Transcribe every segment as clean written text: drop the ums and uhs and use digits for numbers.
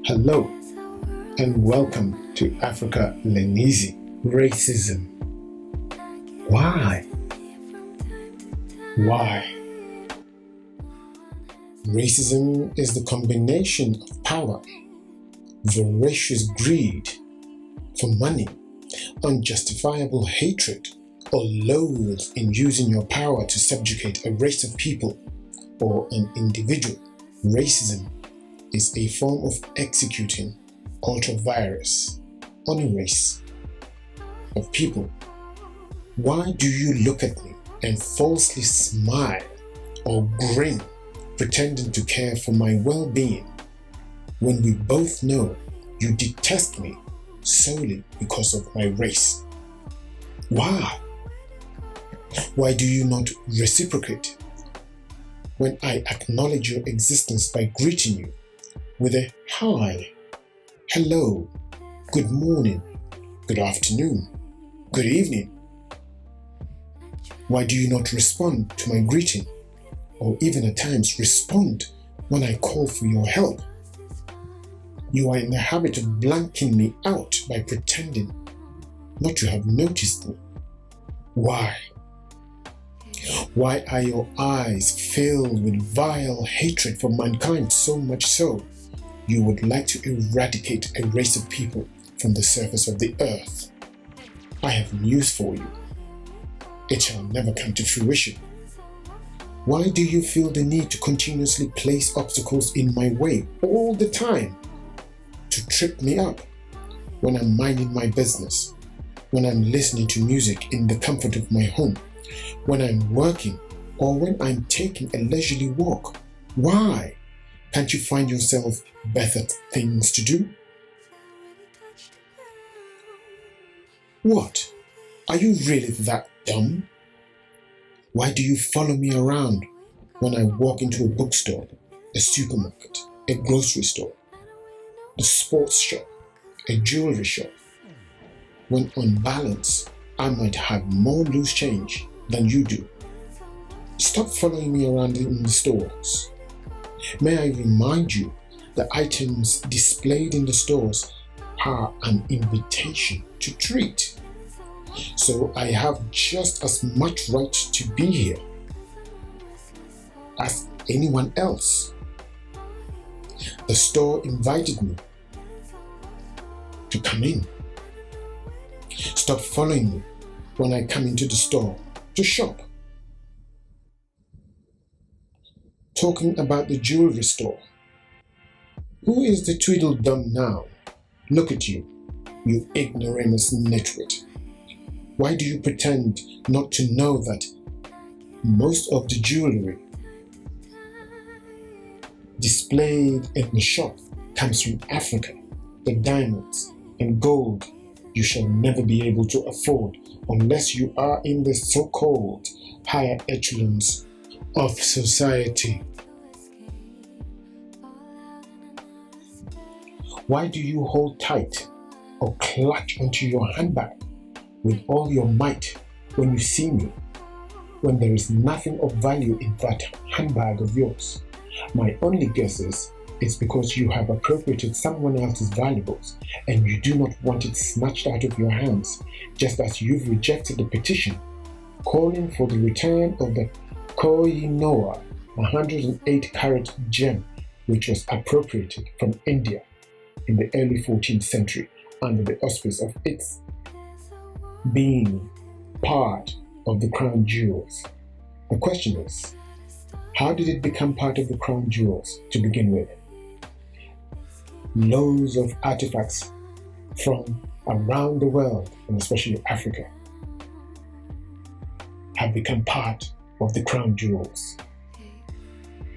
Hello and welcome to Africa Lenisi. Racism. Why? Racism is the combination of power, voracious greed for money, unjustifiable hatred, or loath in using your power to subjugate a race of people or an individual. Racism is a form of executing ultra-virus on a race of people. Why do you look at me and falsely smile or grin, pretending to care for my well-being, when we both know you detest me solely because of my race? Why? Why do you not reciprocate when I acknowledge your existence by greeting you with a hi, hello, good morning, good afternoon, good evening? Why do you not respond to my greeting, or even at times respond when I call for your help? You are in the habit of blanking me out by pretending not to have noticed me. Why? Why are your eyes filled with vile hatred for mankind, so much so you would like to eradicate a race of people from the surface of the earth? I have news for you. It shall never come to fruition. Why do you feel the need to continuously place obstacles in my way all the time to trip me up when I'm minding my business, when I'm listening to music in the comfort of my home, when I'm working, or when I'm taking a leisurely walk? Why can't you find yourself better things to do? What? Are you really that dumb? Why do you follow me around when I walk into a bookstore, a supermarket, a grocery store, the sports shop, a jewelry shop, when on balance I might have more loose change than you do? Stop following me around in the stores. May I remind you that items displayed in the stores are an invitation to treat. So I have just as much right to be here as anyone else. The store invited me to come in. Stop following me when I come into the store to shop. Talking about the jewelry store. Who is the tweedledum now? Look at you, you ignoramus nitwit. Why do you pretend not to know that most of the jewelry displayed in the shop comes from Africa? The diamonds and gold you shall never be able to afford unless you are in the so-called higher echelons of society. Why do you hold tight or clutch onto your handbag with all your might when you see me, when there is nothing of value in that handbag of yours? My only guess is it's because you have appropriated someone else's valuables and you do not want it snatched out of your hands, just as you've rejected the petition calling for the return of the Koh-i-Noor 108-carat gem, which was appropriated from India in the early 14th century under the auspice of its being part of the crown jewels. The question is, how did it become part of the crown jewels to begin with? Loads of artifacts from around the world, and especially Africa, have become part of the crown jewels.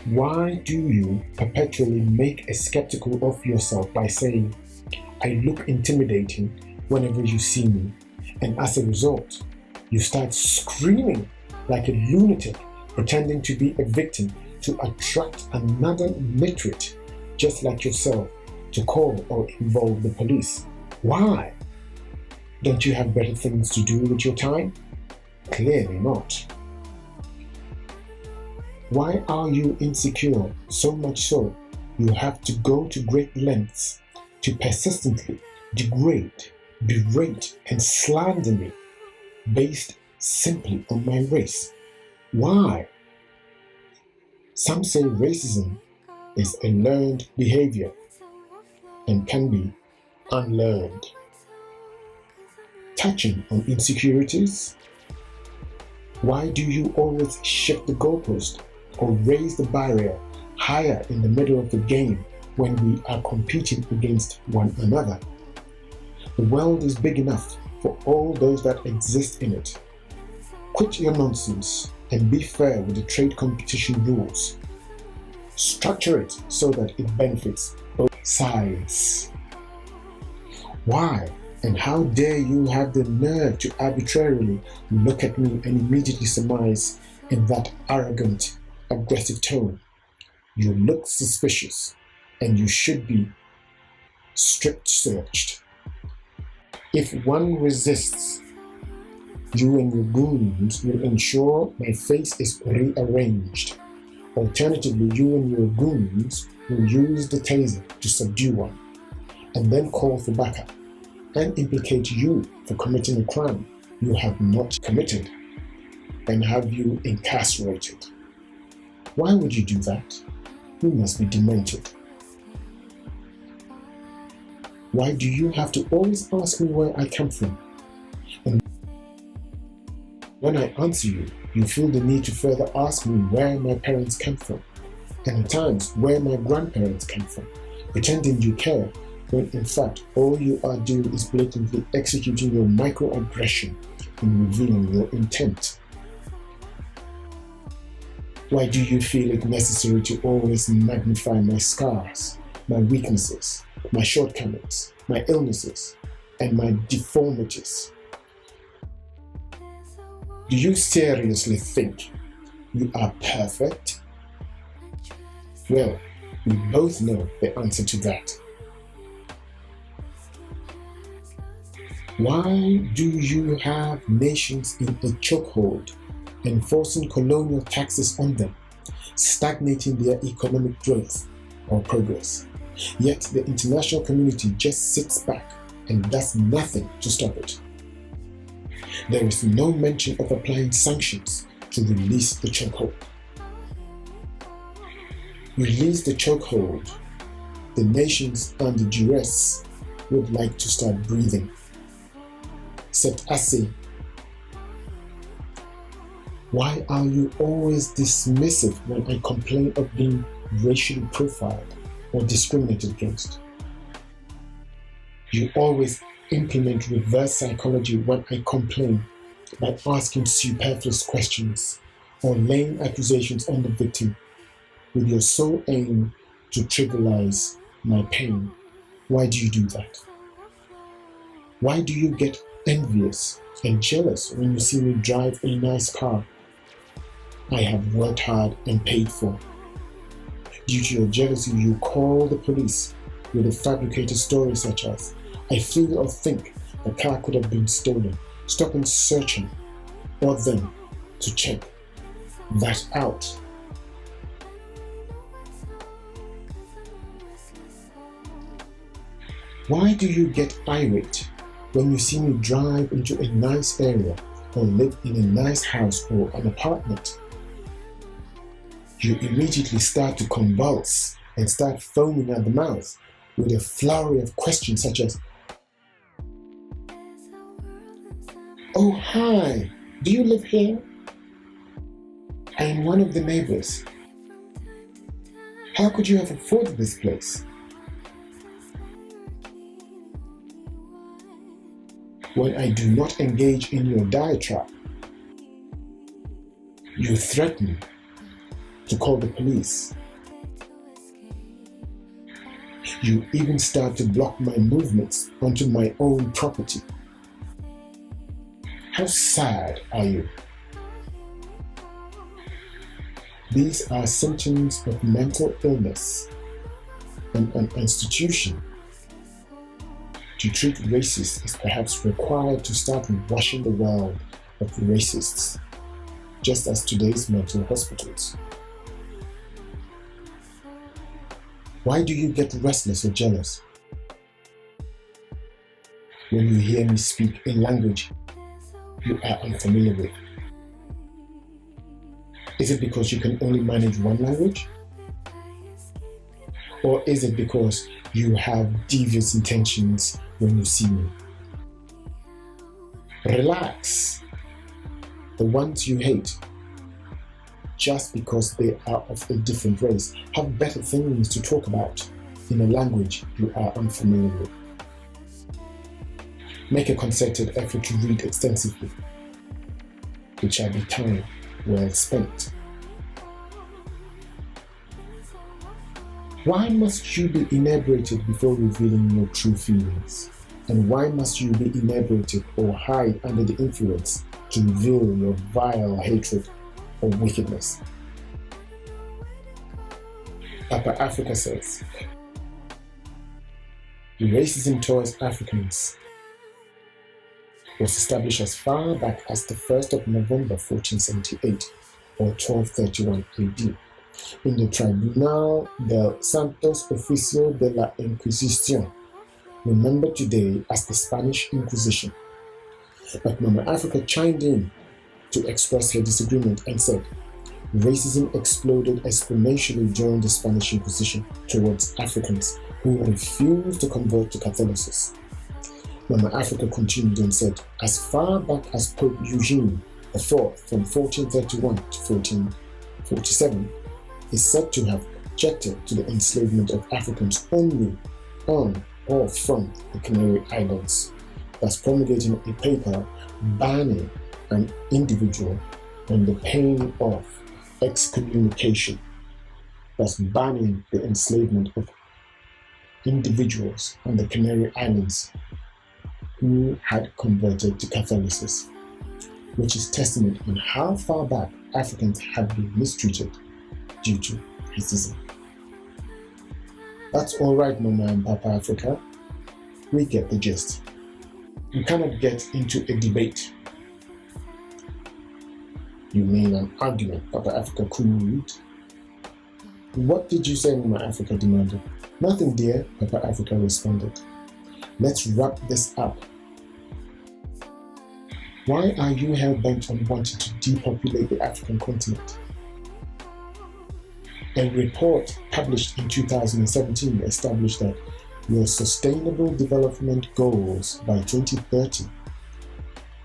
Why do you perpetually make a skeptical of yourself by saying, I look intimidating whenever you see me, and as a result, you start screaming like a lunatic, pretending to be a victim to attract another literate just like yourself to call or involve the police? Why? Don't you have better things to do with your time? Clearly not. Why are you insecure so much so you have to go to great lengths to persistently degrade, berate, and slander me based simply on my race. Why? Some say racism is a learned behavior and can be unlearned. Touching on insecurities, why do you always shift the goalpost or raise the barrier higher in the middle of the game when we are competing against one another? The world is big enough for all those that exist in it. Quit your nonsense and be fair with the trade competition rules. Structure it so that it benefits both sides. Why and how dare you have the nerve to arbitrarily look at me and immediately surmise in that arrogant, aggressive tone? You look suspicious and you should be strip searched. If one resists, you and your goons will ensure my face is rearranged. Alternatively, you and your goons will use the taser to subdue one, and then call for backup, and implicate you for committing a crime you have not committed, and have you incarcerated. Why would you do that? You must be demented. Why do you have to always ask me where I come from? And when I answer you, you feel the need to further ask me where my parents come from, and at times where my grandparents come from, pretending you care, when in fact all you are doing is blatantly executing your microaggression and revealing your intent. Why do you feel it necessary to always magnify my scars, my weaknesses, my shortcomings, my illnesses, and my deformities? Do you seriously think you are perfect? Well, we both know the answer to that. Why do you have nations in a chokehold, enforcing colonial taxes on them, stagnating their economic growth or progress? Yet the international community just sits back and does nothing to stop it. There is no mention of applying sanctions to release the chokehold. Release the chokehold. The nations under duress would like to start breathing. Said Assay, why are you always dismissive when I complain of being racially profiled or discriminated against? You always implement reverse psychology when I complain by asking superfluous questions or laying accusations on the victim with your sole aim to trivialize my pain. Why do you do that? Why do you get envious and jealous when you see me drive a nice car I have worked hard and paid for? Due to your jealousy, you call the police with a fabricated story such as, I feel or think the car could have been stolen, stopping searching or them to check that out. Why do you get irate when you see me drive into a nice area or live in a nice house or an apartment? You immediately start to convulse and start foaming at the mouth with a flurry of questions such as, oh hi, do you live here? I am one of the neighbors. How could you have afforded this place? When I do not engage in your diatribe, you threaten to call the police. You even start to block my movements onto my own property. How sad are you? These are symptoms of mental illness, and an institution to treat racists is perhaps required to start washing the world of racists, just as today's mental hospitals. Why do you get restless or jealous when you hear me speak in language you are unfamiliar with? Is it because you can only manage one language? Or is it because you have devious intentions when you see me? Relax. The ones you hate, just because they are of a different race, have better things to talk about in a language you are unfamiliar with. Make a concerted effort to read extensively. It shall be time well spent. Why must you be inebriated before revealing your true feelings? And why must you be inebriated or hide under the influence to reveal your vile hatred or wickedness? Papa Africa says, racism towards Africans was established as far back as the 1st of November 1478 or 1231 AD in the Tribunal del Santos Oficio de la Inquisition, remembered today as the Spanish Inquisition. But Mama Africa chimed in to express her disagreement and said, racism exploded exponentially during the Spanish Inquisition towards Africans who refused to convert to Catholicism. Mama Africa continued and said, as far back as Pope Eugene IV from 1431 to 1447 is said to have objected to the enslavement of Africans only on or from the Canary Islands, thus promulgating a paper banning an individual on the pain of excommunication, thus banning the enslavement of individuals on the Canary Islands who had converted to Catholicism, which is testament on how far back Africans had been mistreated due to racism. That's all right, Mama and Papa Africa. We get the gist. We cannot get into a debate. You mean an argument, Papa Africa cooled. What did you say, Mama Africa demanded? Nothing, dear, Papa Africa responded. Let's wrap this up. Why are you hell-bent on wanting to depopulate the African continent? A report published in 2017 established that your Sustainable Development Goals by 2030,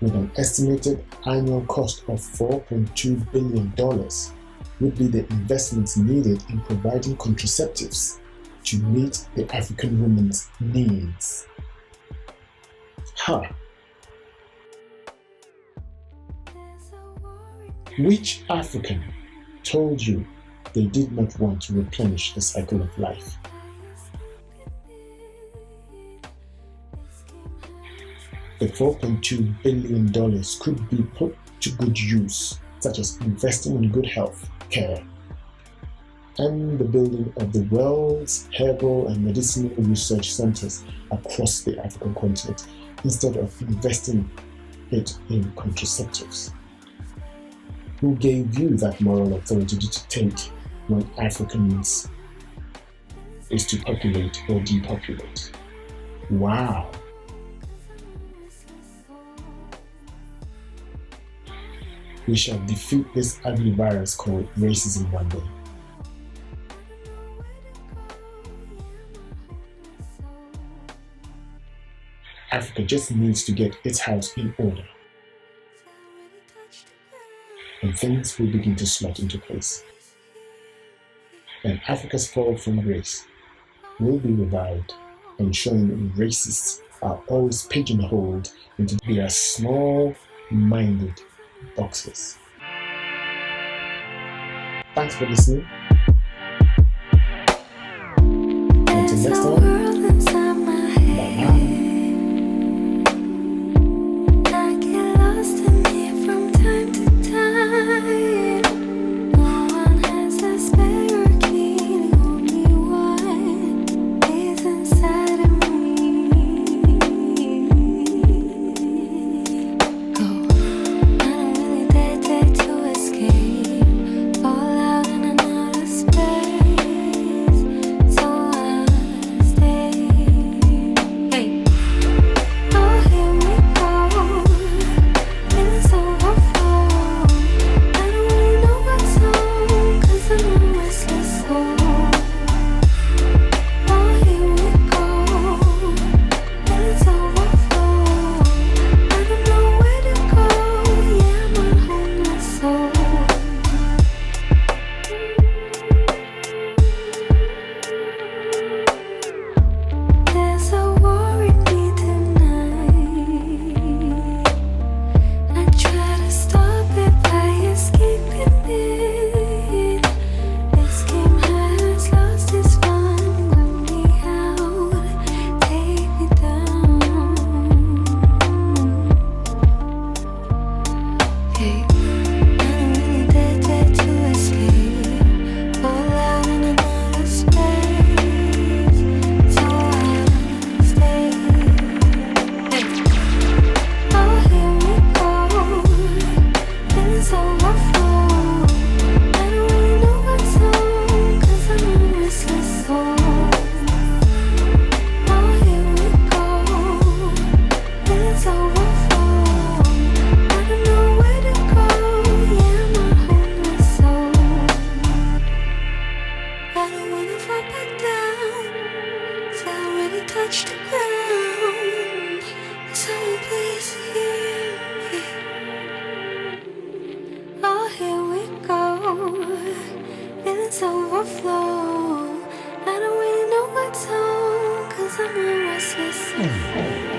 with an estimated annual cost of $4.2 billion, would be the investments needed in providing contraceptives to meet the African woman's needs. Which African told you they did not want to replenish the cycle of life? The $4.2 billion could be put to good use, such as investing in good health care and the building of the world's herbal and medicinal research centers across the African continent, instead of investing it in contraceptives. Who gave you that moral authority to dictate when Africans is to populate or depopulate? Wow. We shall defeat this ugly virus called racism one day. Africa just needs to get its house in order, and things will begin to slot into place. And Africa's fall from grace will be revived, ensuring racists are always pigeonholed into their small-minded boxes. Thanks for listening. Until next time, bye-bye. So emotions overflow. I don't really know what to, cause I'm a restless soul.